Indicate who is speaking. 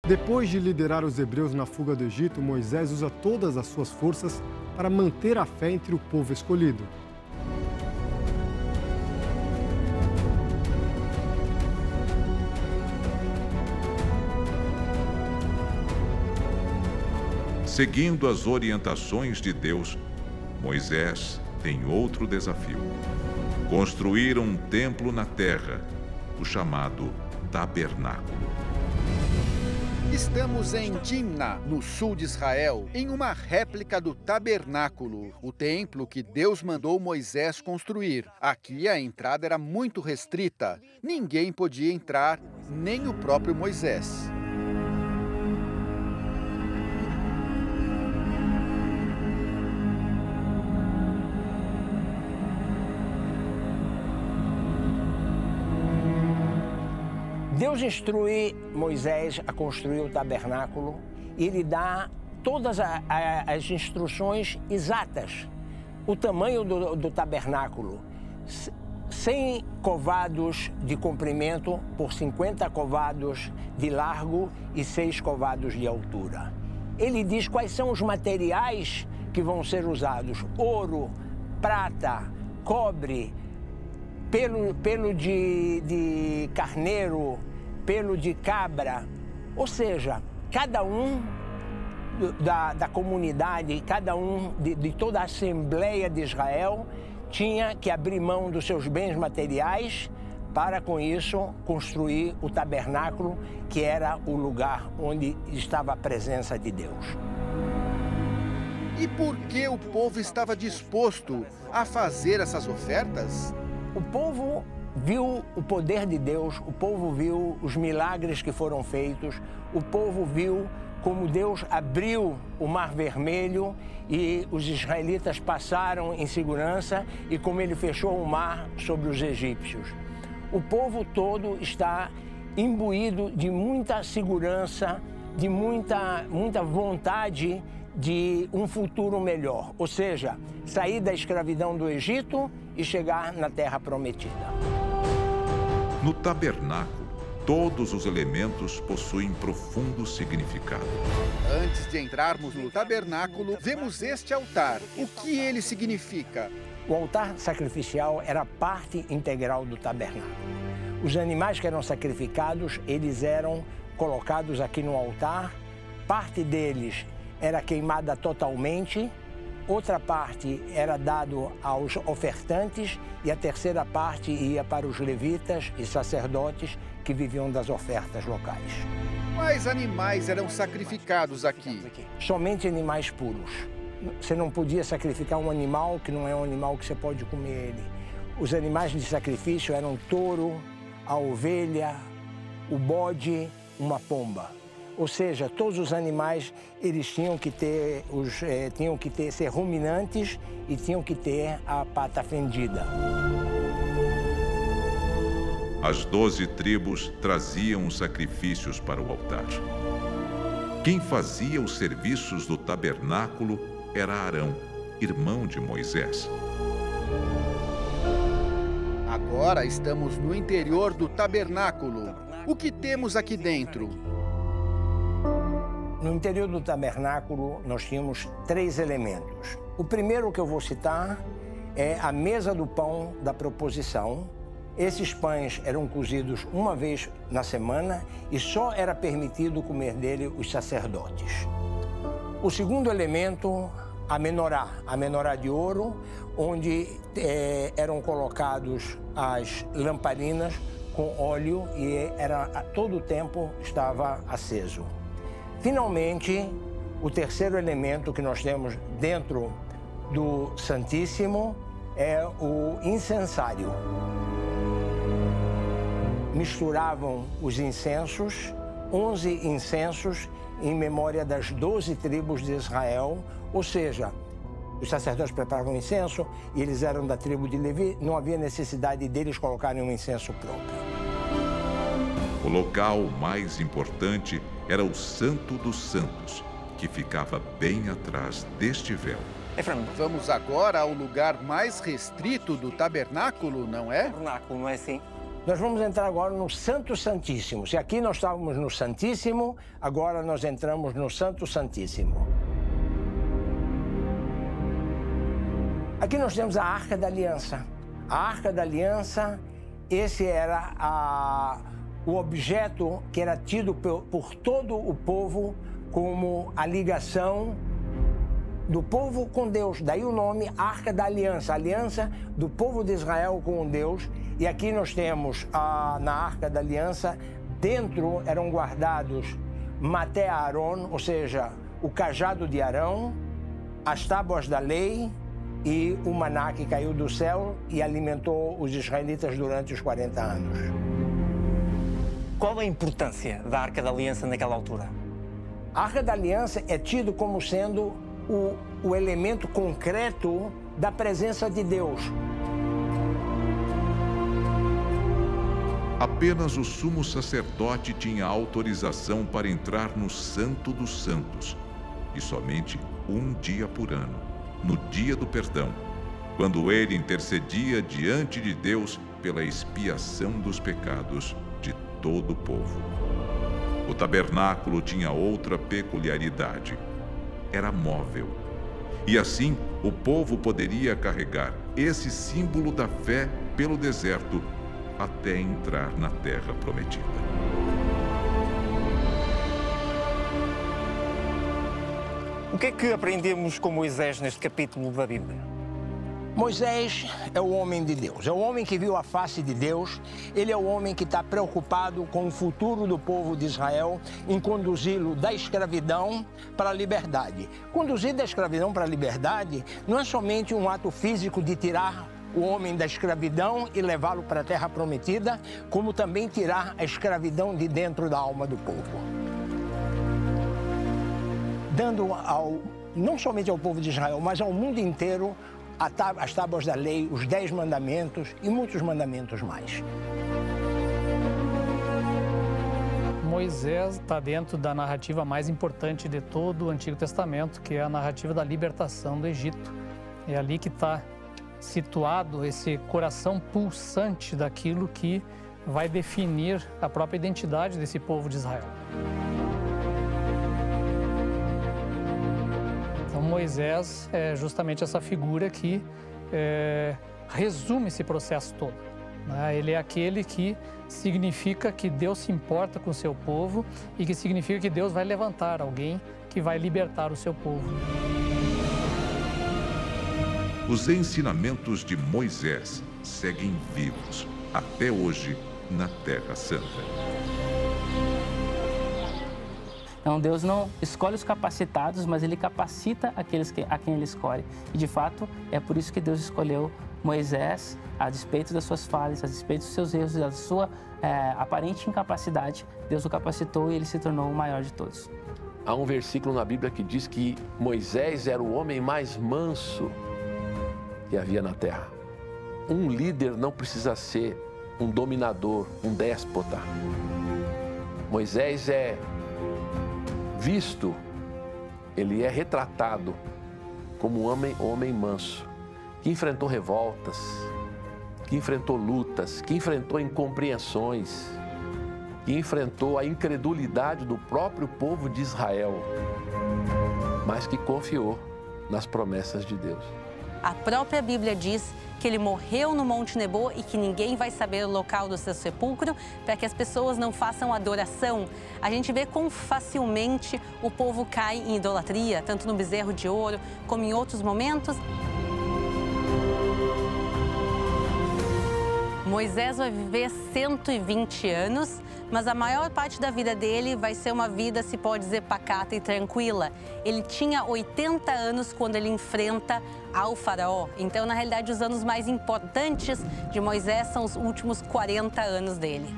Speaker 1: Depois de liderar os hebreus na fuga do Egito, Moisés usa todas as suas forças para manter a fé entre o povo escolhido.
Speaker 2: Seguindo as orientações de Deus, Moisés tem outro desafio: construir um templo na terra, o chamado tabernáculo.
Speaker 3: Estamos em Timna, no sul de Israel, em uma réplica do tabernáculo, o templo que Deus mandou Moisés construir. Aqui a entrada era muito restrita, ninguém podia entrar, nem o próprio Moisés.
Speaker 4: Deus instrui Moisés a construir o tabernáculo e ele dá todas as instruções exatas. O tamanho do tabernáculo, 100 covados de comprimento por 50 covados de largo e 6 covados de altura. Ele diz quais são os materiais que vão ser usados: ouro, prata, cobre, pelo de carneiro, pelo de cabra. Ou seja, cada um da comunidade, cada um de toda a Assembleia de Israel tinha que abrir mão dos seus bens materiais para, com isso, construir o tabernáculo, que era o lugar onde estava a presença de Deus.
Speaker 3: E por que o povo estava disposto a fazer essas ofertas?
Speaker 4: O povo viu o poder de Deus, o povo viu os milagres que foram feitos, o povo viu como Deus abriu o Mar Vermelho e os israelitas passaram em segurança e como ele fechou o mar sobre os egípcios. O povo todo está imbuído de muita segurança, de muita vontade de um futuro melhor, ou seja, sair da escravidão do Egito e chegar na Terra Prometida.
Speaker 2: No tabernáculo, todos os elementos possuem profundo significado.
Speaker 3: Antes de entrarmos no tabernáculo, vemos este altar. O que ele significa?
Speaker 4: O altar sacrificial era parte integral do tabernáculo. Os animais que eram sacrificados, eles eram colocados aqui no altar. Parte deles era queimada totalmente, outra parte era dado aos ofertantes e a terceira parte ia para os levitas e sacerdotes que viviam das ofertas locais.
Speaker 3: Quais animais eram sacrificados aqui?
Speaker 4: Somente animais puros. Você não podia sacrificar um animal que não é um animal que você pode comer ele. Os animais de sacrifício eram o touro, a ovelha, o bode, uma pomba. Ou seja, todos os animais eles tinham que ser ruminantes e tinham que ter a pata fendida.
Speaker 2: As 12 tribos traziam os sacrifícios para o altar. Quem fazia os serviços do tabernáculo era Arão, irmão de Moisés.
Speaker 3: Agora estamos no interior do tabernáculo. O que temos aqui dentro?
Speaker 4: No interior do tabernáculo, nós tínhamos 3 elementos. O primeiro que eu vou citar é a mesa do pão da proposição. Esses pães eram cozidos uma vez na semana e só era permitido comer dele os sacerdotes. O segundo elemento, a menorá de ouro, onde eram colocados as lamparinas com óleo e a todo o tempo estava aceso. Finalmente, o terceiro elemento que nós temos dentro do Santíssimo é o incensário. Misturavam os incensos, 11 incensos, em memória das 12 tribos de Israel, ou seja, os sacerdotes preparavam incenso e eles eram da tribo de Levi, não havia necessidade deles colocarem um incenso próprio.
Speaker 2: O local mais importante era o Santo dos Santos, que ficava bem atrás deste véu.
Speaker 3: Vamos agora ao lugar mais restrito do tabernáculo, não é?
Speaker 5: Tabernáculo, não é assim?
Speaker 4: Nós vamos entrar agora no Santo Santíssimo. Se aqui nós estávamos no Santíssimo, agora nós entramos no Santo Santíssimo. Aqui nós temos a Arca da Aliança. A Arca da Aliança, esse era o objeto que era tido por todo o povo como a ligação do povo com Deus. Daí o nome Arca da Aliança, a aliança do povo de Israel com Deus. E aqui nós temos, na Arca da Aliança, dentro eram guardados Maté Aaron, ou seja, o cajado de Arão, as tábuas da lei e o maná que caiu do céu e alimentou os israelitas durante os 40 anos.
Speaker 5: Qual a importância da Arca da Aliança naquela altura?
Speaker 4: A Arca da Aliança é tido como sendo o elemento concreto da presença de Deus.
Speaker 2: Apenas o sumo sacerdote tinha autorização para entrar no Santo dos Santos, e somente um dia por ano, no dia do perdão, quando ele intercedia diante de Deus pela expiação dos pecados de todo o povo. O tabernáculo tinha outra peculiaridade. Era móvel. E assim, o povo poderia carregar esse símbolo da fé pelo deserto até entrar na terra prometida.
Speaker 5: O que é que aprendemos com Moisés neste capítulo da Bíblia?
Speaker 4: Moisés é o homem de Deus, é o homem que viu a face de Deus, ele é o homem que está preocupado com o futuro do povo de Israel, em conduzi-lo da escravidão para a liberdade. Conduzir da escravidão para a liberdade não é somente um ato físico de tirar o homem da escravidão e levá-lo para a terra prometida, como também tirar a escravidão de dentro da alma do povo. Dando não somente ao povo de Israel, mas ao mundo inteiro, as tábuas da lei, os 10 mandamentos e muitos mandamentos mais.
Speaker 6: Moisés está dentro da narrativa mais importante de todo o Antigo Testamento, que é a narrativa da libertação do Egito. É ali que está situado esse coração pulsante daquilo que vai definir a própria identidade desse povo de Israel. Então, Moisés é justamente essa figura que resume esse processo todo, né? Ele é aquele que significa que Deus se importa com o seu povo e que significa que Deus vai levantar alguém que vai libertar o seu povo.
Speaker 2: Os ensinamentos de Moisés seguem vivos até hoje na Terra Santa.
Speaker 7: Então Deus não escolhe os capacitados, mas Ele capacita aqueles a quem Ele escolhe. E de fato é por isso que Deus escolheu Moisés, a despeito das suas falhas, a despeito dos seus erros, da sua aparente incapacidade. Deus o capacitou e ele se tornou o maior de todos.
Speaker 8: Há um versículo na Bíblia que diz que Moisés era o homem mais manso que havia na terra. Um líder não precisa ser um dominador, um déspota. Moisés é visto, ele é retratado como um homem manso, que enfrentou revoltas, que enfrentou lutas, que enfrentou incompreensões, que enfrentou a incredulidade do próprio povo de Israel, mas que confiou nas promessas de Deus.
Speaker 9: A própria Bíblia diz que ele morreu no Monte Nebo e que ninguém vai saber o local do seu sepulcro, para que as pessoas não façam adoração. A gente vê quão facilmente o povo cai em idolatria, tanto no bezerro de ouro como em outros momentos. Moisés vai viver 120 anos, mas a maior parte da vida dele vai ser uma vida, se pode dizer, pacata e tranquila. Ele tinha 80 anos quando ele enfrenta ao faraó. Então, na realidade, os anos mais importantes de Moisés são os últimos 40 anos dele.